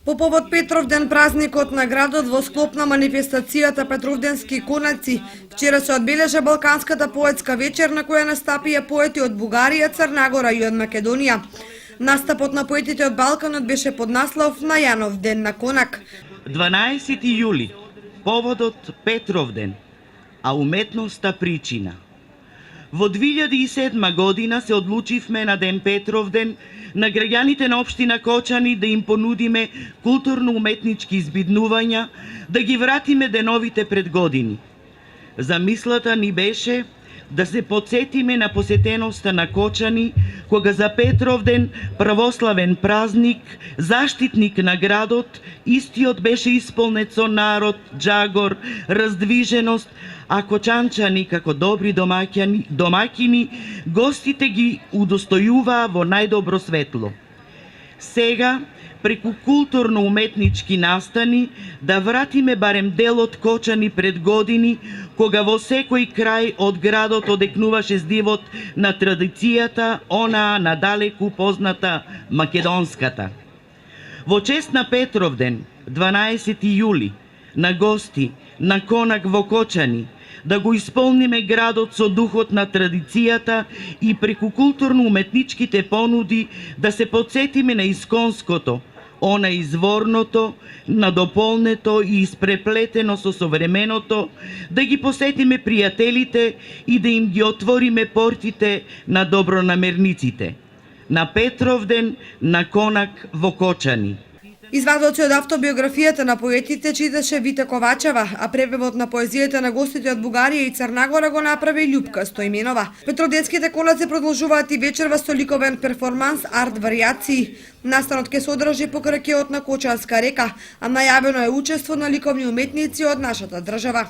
По повод Петровден, празникот на градот, во склоп на манифестацијата Петровденски конаци, вчера се одбележа Балканската поетска вечер на која настапија поети од Бугарија, Црна Гора и од Македонија. Настапот на поетите од Балканот беше под наслов На Јанов ден на Конак. 12 јули, поводот Петровден, а уметноста причина. Во 2007 година се одлучивме на Ден Петровден на граѓаните на општина Кочани да им понудиме културно-уметнички избиднувања, да ги вратиме деновите пред години. Замислата ни беше да се подсетиме на посетеноста на Кочани, кога за Петровден, православен празник, заштитник на градот, истиот беше исполнет со народ, джагор, раздвиженост, а кочанчани, како добри домаќини, гостите ги удостојуваа во најдобро светло. Сега, преку културно-уметнички настани, да вратиме барем дел од Кочани пред години, кога во секој крај од градот одекнуваше здивот на традицијата, онаа надалеку позната македонската. Во чест на Петровден, 12 јули, на гости, на Конак во Кочани, да го исполниме градот со духот на традицијата и преку културно-уметничките понуди да се подсетиме на исконското, она изворното, надополнето и испреплетено со современото, да ги посетиме пријателите и да им ги отвориме портите на добронамерниците. На Петровден, на Конак во Кочани. Извадоци од автобиографијата на поетите читаше Вита Ковачева, а превевод на поезијата на гостите од Бугарија и Црна Гора го направи Љупка Стојменова. Петроденските конаци продолжуваат и вечерва со ликовен перформанс арт варијации. Настанот ќе се одржи по кракеот на Кочанска река, а најавено е учество на ликовни уметници од нашата држава.